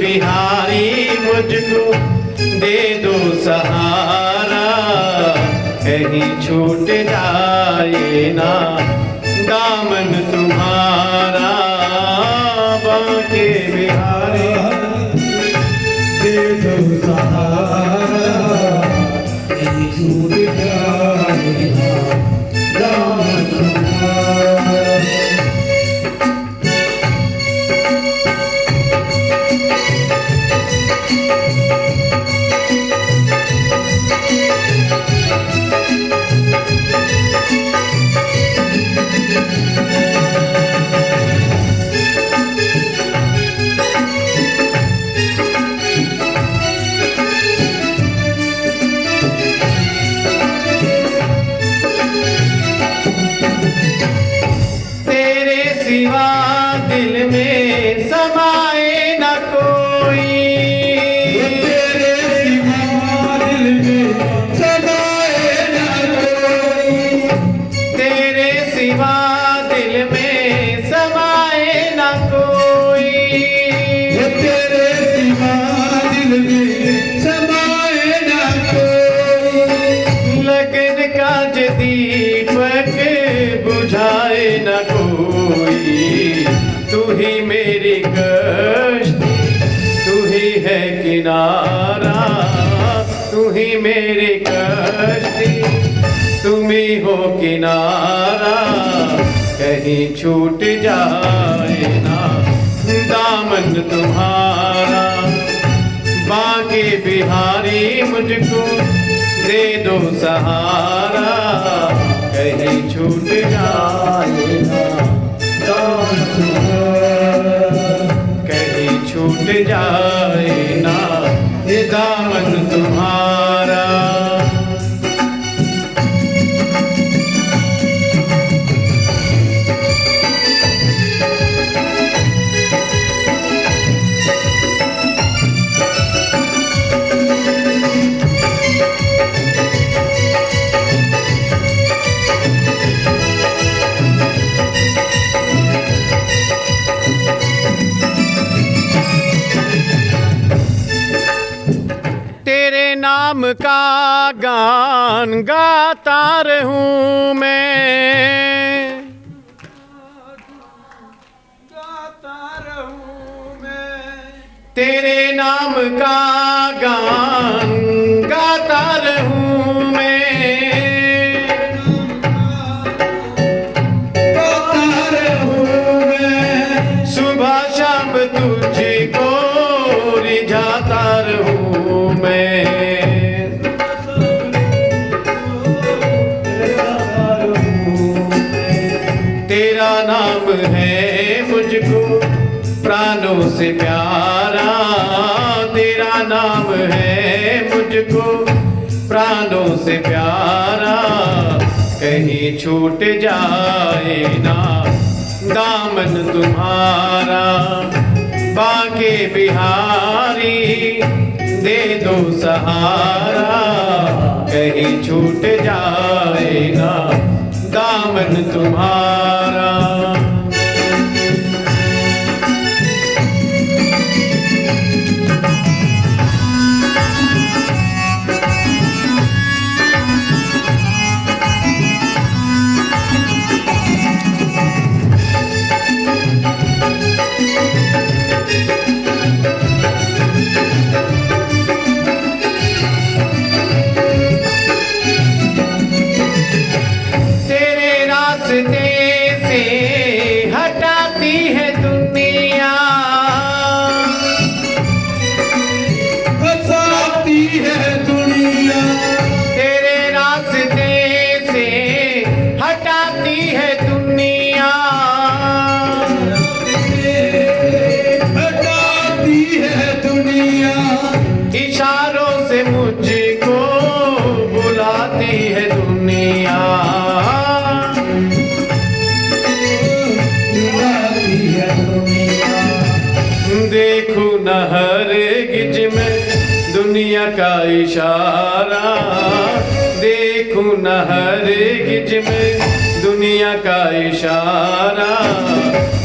बिहारी मुझको दे दो सहारा, कहीं छूट जाए ना दामन तुम्हारा। बांके बिहारी दे दो सहारा, कहीं छूट जाए ना दामन तुम्हारा। सिवा दिल में समाए न कोई, तेरे सिवा दिल में समाए न कोई, तेरे सिवा दिल में समाए न कोई, तेरे सिवा दिल में समाए न कोई। लगन का दीपक बुझाए न कोई, तू ही मेरी कश्ती, तू ही है किनारा, तू ही मेरी कश्ती, तुम ही हो किनारा, कहीं छूट जाए ना दामन तुम्हारा। बांके बिहारी मुझको दे दो सहारा, कहीं छूट जाए ना दामन तुम्हारा, कहीं छूट जाए ना ये दामन तुम्हारा। तेरे नाम का गान गाता रहूं मैं, गाता रहूं मैं, तेरे नाम का गान गाता रहूं मैं, गाता रहूं मैं, सुबह शाम तुझको रिझाता रहूं मैं। तेरा नाम है मुझको प्राणों से प्यारा, तेरा नाम है मुझको प्राणों से प्यारा, कहीं छूट जाए ना दामन तुम्हारा। बांके बिहारी दे दो सहारा, कहीं छूट जाए ना दामन तुम्हारा। दुनिया का इशारा देखूं न हर गिज में दुनिया का इशारा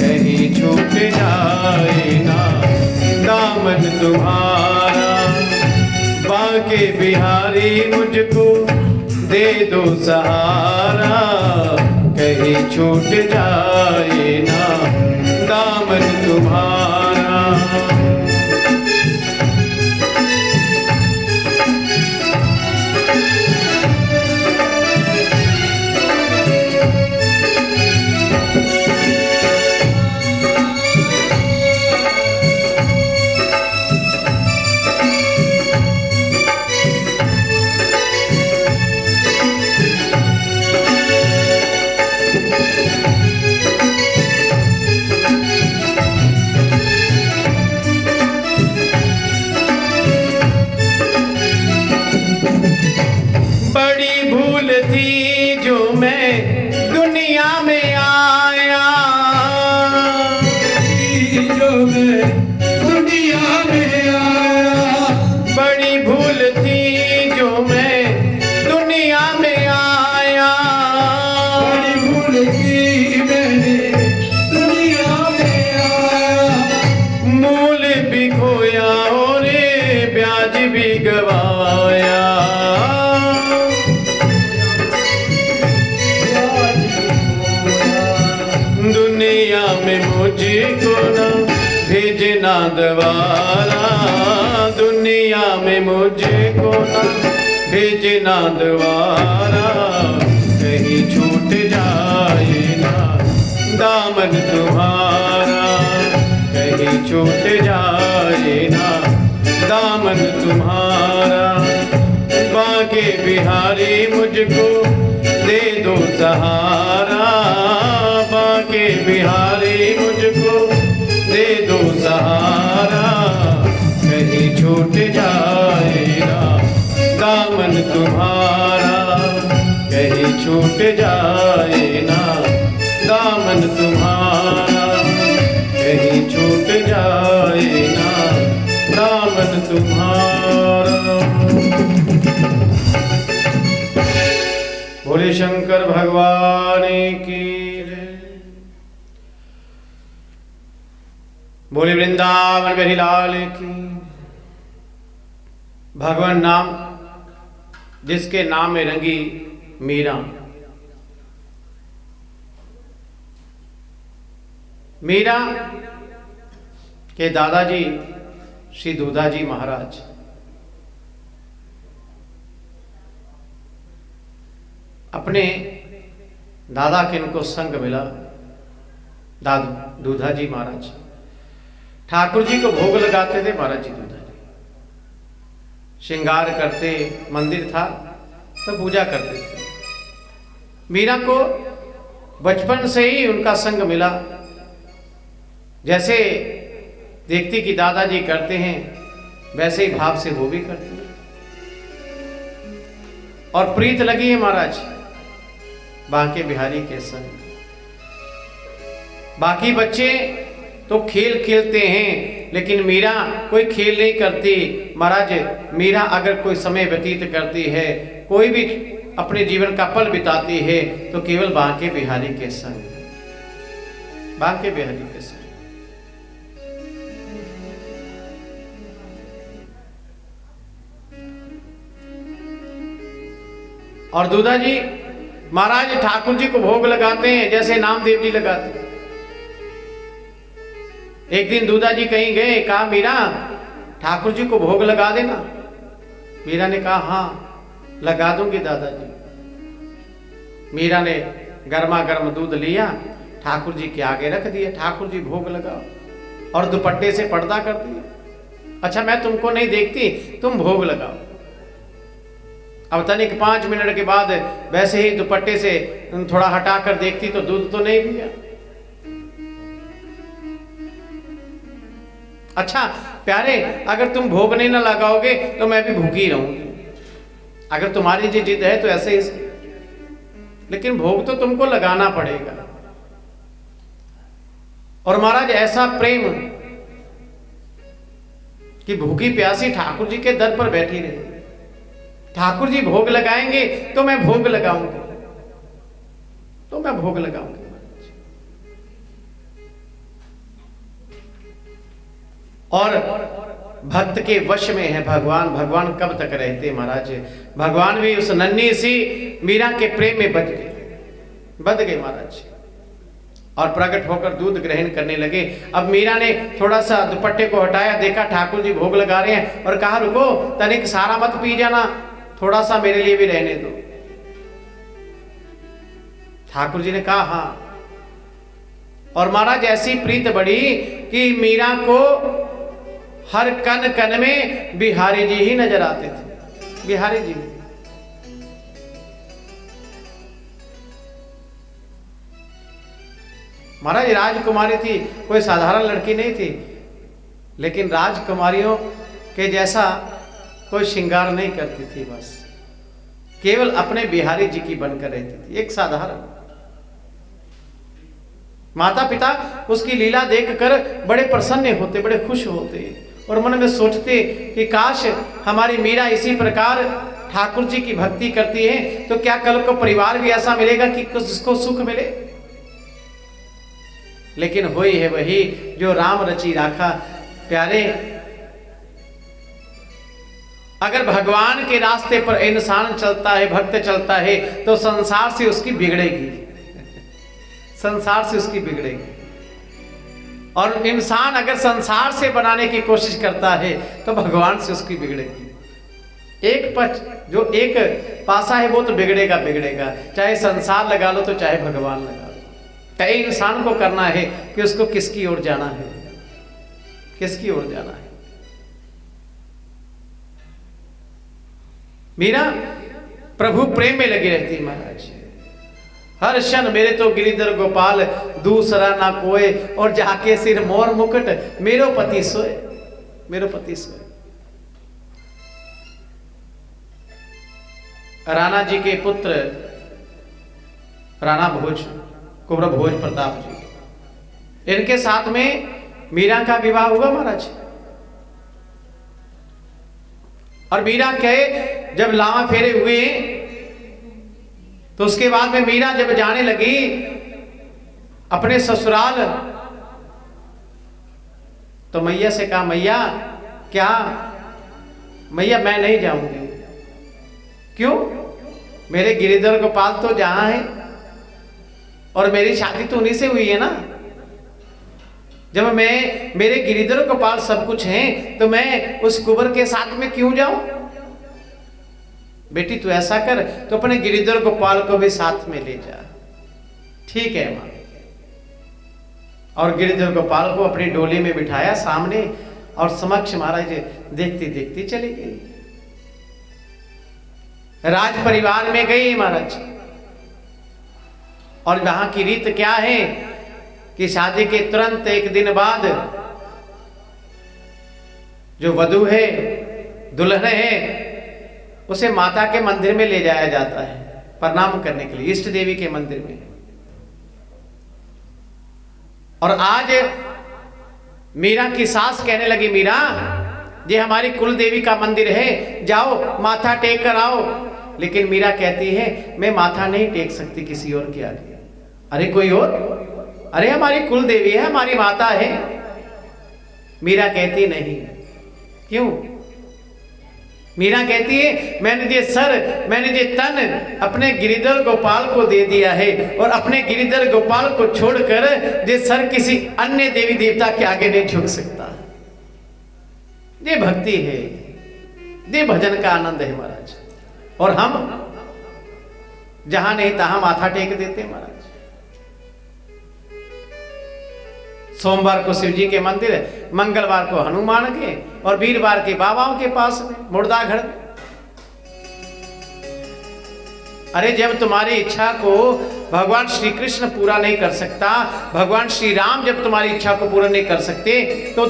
कहीं छूट जाए ना दाम तुम्हारा। बांके बिहारी मुझको दे दो सहारा, कहीं छूट जाए ना दामन तुम्हारा। बड़ी भूल थी जो मैं दुनिया में आया, जो मैं दुनिया में आया। बड़ी भूल थी जो मैं दुनिया में आया। बड़ी भूल की मैंने दुनिया में आया। मूल भी खोया और ब्याज भी गवाया। दुनिया में मुझको ना भेजना दोबारा, दुनिया में मुझको ना भेजना दोबारा, कहीं छूट जाए ना दामन तुम्हारा, कहीं छूट जाए ना दामन तुम्हारा। बांके बिहारी मुझको दे दो सहारा, बांके बिहारी मुझको दे दो सहारा, कहीं छूट जाए ना दामन तुम्हारा, कहीं छूट जाए ना दामन तुम्हारा, कहीं छूट जाए ना दामन तुम्हारा। बोले शंकर भगवान की जय। बोले वृंदावन बिहारी लाल की। भगवान नाम जिसके नाम में रंगी मीरा, मीरा के दादाजी श्री दूधाजी महाराज अपने दादा के इनको संग मिला। दादू दूधाजी महाराज ठाकुर जी को भोग लगाते थे। महाराज जी दूधाजी श्रृंगार करते, मंदिर था तो पूजा करते थे। मीरा को बचपन से ही उनका संग मिला। जैसे देखती कि दादाजी करते हैं वैसे ही भाव से वो भी करती है और प्रीत लगी है महाराज बांके बिहारी के संग। बाकी बच्चे तो खेल खेलते हैं लेकिन मीरा कोई खेल नहीं करती। महाराज मीरा अगर कोई समय व्यतीत करती है, कोई भी अपने जीवन का पल बिताती है तो केवल बांके बिहारी के संग, बांके बिहारी के संग। और दूधा जी महाराज ठाकुर जी को भोग लगाते हैं जैसे नामदेव जी लगाते हैं। एक दिन दूधा जी कहीं गए, कहा मीरा ठाकुर जी को भोग लगा देना। मीरा ने कहा हाँ लगा दूंगी दादाजी। मीरा ने गर्मा गर्म दूध लिया, ठाकुर जी के आगे रख दिया। ठाकुर जी भोग लगाओ और दुपट्टे से पर्दा कर दिया। अच्छा मैं तुमको नहीं देखती, तुम भोग लगाओ। अब तनिक 5 मिनट के बाद वैसे ही दुपट्टे से थोड़ा हटा कर देखती तो दूध तो नहीं पिया। अच्छा प्यारे अगर तुम भोग नहीं ना लगाओगे तो मैं भी भूखी रहूंगी। अगर तुम्हारी जी जिद है तो ऐसे ही, लेकिन भोग तो तुमको लगाना पड़ेगा। और महाराज ऐसा प्रेम कि भूखी प्यासी ठाकुर जी के दर पर बैठी रही। ठाकुर जी भोग लगाएंगे तो मैं भोग लगाऊंगी, तो मैं भोग लगाऊंगी। और भक्त के वश में है भगवान। भगवान कब तक रहते महाराज? भगवान भी उस नन्ही सी मीरा के प्रेम में बध गए महाराज, और प्रकट होकर दूध ग्रहण करने लगे। अब मीरा ने थोड़ा सा दुपट्टे को हटाया, देखा ठाकुर जी भोग लगा रहे हैं, और कहा रुको तनिक सारा मत पी जाना, थोड़ा सा मेरे लिए भी रहने दो। ठाकुर जी ने कहा हाँ। और महाराज ऐसी प्रीत बढ़ी कि मीरा को हर कन कन में बिहारी जी ही नजर आते थे, बिहारी जी। महाराज राजकुमारी थी, कोई साधारण लड़की नहीं थी, लेकिन राजकुमारियों के जैसा कोई श्रृंगार नहीं करती थी, बस केवल अपने बिहारी जी की बनकर रहती थी, एक साधारण। माता पिता उसकी लीला देखकर बड़े प्रसन्न होते, बड़े खुश होते, और मन में सोचते कि काश हमारी मीरा इसी प्रकार ठाकुर जी की भक्ति करती है तो क्या कल को परिवार भी ऐसा मिलेगा कि जिसको सुख मिले। लेकिन हुई है वही जो राम रची राखा। प्यारे, अगर भगवान के रास्ते पर इंसान चलता है, भक्त चलता है, तो संसार से उसकी बिगड़ेगी, संसार से उसकी बिगड़ेगी। और इंसान अगर संसार से बनाने की कोशिश करता है तो भगवान से उसकी बिगड़ेगी। एक पक्ष जो एक पासा है वो तो बिगड़ेगा बिगड़ेगा, चाहे संसार लगा लो तो चाहे भगवान लगा लो। तय इंसान को करना है कि उसको किसकी ओर जाना है, किसकी ओर जाना है। मीरा प्रभु प्रेम में लगी रहती महाराज, हर क्षण मेरे तो गिरिधर गोपाल दूसरा ना कोई, और जाके सिर मोर मुकुट मेरो पति सोए, मेरो पति सोए। राणा जी के पुत्र राणा भोज, कुंवर भोज प्रताप जी, इनके साथ में मीरा का विवाह हुआ महाराज। और मीरा के जब लावा फेरे हुए तो उसके बाद में मीरा जब जाने लगी अपने ससुराल, तो मैया से कहा मैया क्या? मैया मैं नहीं जाऊंगी। क्यों? मेरे गिरिधर गोपाल तो जहां है और मेरी शादी तो उन्हीं से हुई है ना। जब मैं, मेरे गिरिधर गोपाल सब कुछ हैं, तो मैं उस कुंवर के साथ में क्यों जाऊं? बेटी तू ऐसा कर, तो अपने गिरिधर गोपाल को भी साथ में ले जा। ठीक है मां। और गिरिधर गोपाल को अपनी डोली में बिठाया सामने, और समक्ष महाराज देखती देखती चली गई। राज परिवार में गई महाराज, और वहां की रीत क्या है कि शादी के तुरंत एक दिन बाद जो वधू है, दुल्हन है, उसे माता के मंदिर में ले जाया जाता है प्रणाम करने के लिए, इष्ट देवी के मंदिर में। और आज मीरा की सास कहने लगी मीरा ये हमारी कुल देवी का मंदिर है, जाओ माथा टेक कर आओ। लेकिन मीरा कहती है मैं माथा नहीं टेक सकती किसी और के आगे। अरे कोई और? अरे हमारी कुल देवी है, हमारी माता है। मीरा कहती नहीं। क्यों? मीरा कहती है मैंने ये सर, मैंने ये तन अपने गिरिधर गोपाल को दे दिया है, और अपने गिरिधर गोपाल को छोड़कर ये सर किसी अन्य देवी देवता के आगे नहीं झुक सकता। ये भक्ति है, ये भजन का आनंद है महाराज। और हम जहां नहीं तहां माथा टेक देते महाराज। सोमवार को शिव जी के मंदिर, मंगलवार को हनुमान के, और वीरवार के बाबाओं के पास में मुर्दाघर में। अरे जब तुम्हारी इच्छा को भगवान श्री कृष्ण पूरा नहीं कर सकता, भगवान श्री राम जब तुम्हारी इच्छा को पूरा नहीं कर सकते, तो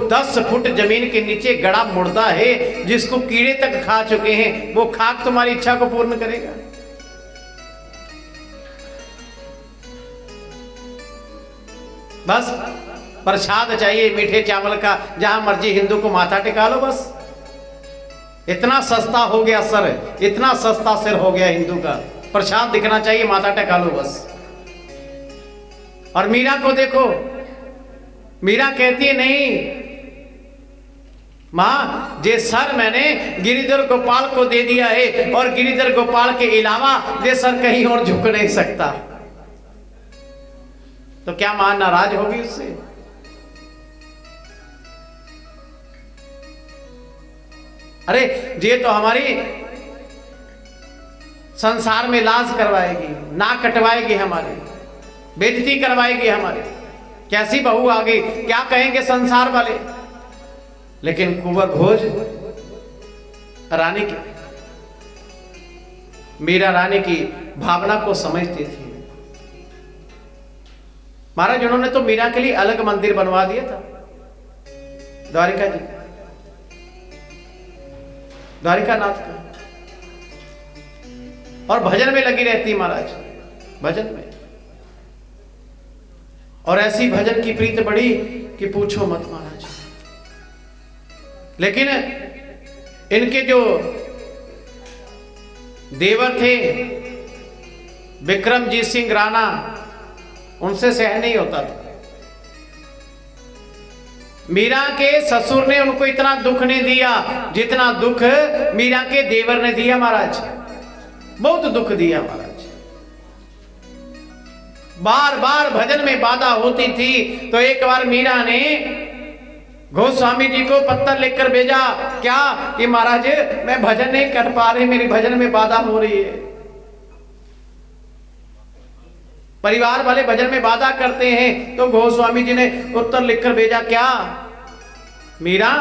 10 फुट जमीन के नीचे गड़ा मुर्दा है जिसको कीड़े तक खा चुके हैं, वो खाक तुम्हारी इच्छा को पूर्ण करेगा? बस प्रसाद चाहिए मीठे चावल का, जहां मर्जी हिंदू को माथा टिका लो। बस इतना सस्ता हो गया सर, इतना सस्ता सिर हो गया हिंदू का। प्रसाद दिखना चाहिए, माथा टिका लो बस। और मीरा को देखो, मीरा कहती है नहीं, मां जे सर मैंने गिरिधर गोपाल को दे दिया है और गिरिधर गोपाल के अलावा ये सर कहीं और झुक नहीं सकता, तो क्या मां नाराज होगी उससे? अरे ये तो हमारी संसार में लाज करवाएगी, नाक कटवाएगी, हमारी बेइज्जती करवाएगी हमारी। कैसी बहू आ गई, क्या कहेंगे संसार वाले। लेकिन कुंवर भोज रानी की, मीरा रानी की भावना को समझती थी। महाराज उन्होंने तो मीरा के लिए अलग मंदिर बनवा दिया था द्वारिका जी, द्वारिकानाथ का, और भजन में लगी रहती महाराज, भजन में। और ऐसी भजन की प्रीत बढ़ी कि पूछो मत महाराज। लेकिन इनके जो देवर थे विक्रमजीत सिंह राणा, उनसे सहन नहीं होता था। मीरा के ससुर ने उनको इतना दुख नहीं दिया जितना दुख मीरा के देवर ने दिया महाराज, बहुत दुख दिया महाराज। बार बार भजन में बाधा होती थी तो एक बार मीरा ने गोस्वामी जी को पत्र लिखकर भेजा, क्या कि महाराज मैं भजन नहीं कर पा रही, मेरी भजन में बाधा हो रही है। परिवार वाले भजन में बाधा करते हैं, तो गोस्वामी जी ने उत्तर लिखकर भेजा, क्या मीरा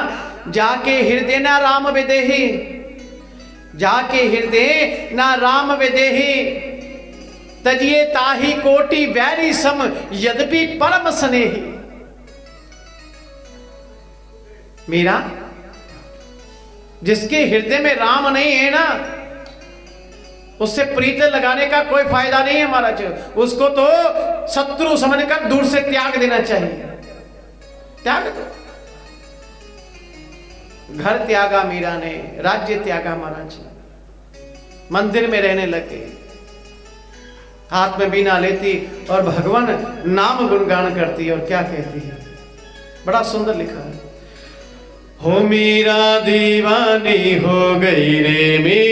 जाके हृदय ना राम विदेही, जाके हृदय ना राम विदेही, तजिए ताही कोटि वैरी सम यद्यपि परम स्नेही। मीरा, जिसके हृदय में राम नहीं है ना, उससे प्रीत लगाने का कोई फायदा नहीं है महाराज। उसको तो शत्रु समझकर दूर से त्याग देना चाहिए। त्याग दो। घर त्यागा मीरा ने, राज्य त्यागा महाराज, मंदिर में रहने लगे, हाथ में बीना लेती और भगवान नाम गुणगान करती। और क्या कहती है, बड़ा सुंदर लिखा है, हो मीरा दीवानी हो गई रे मीरा।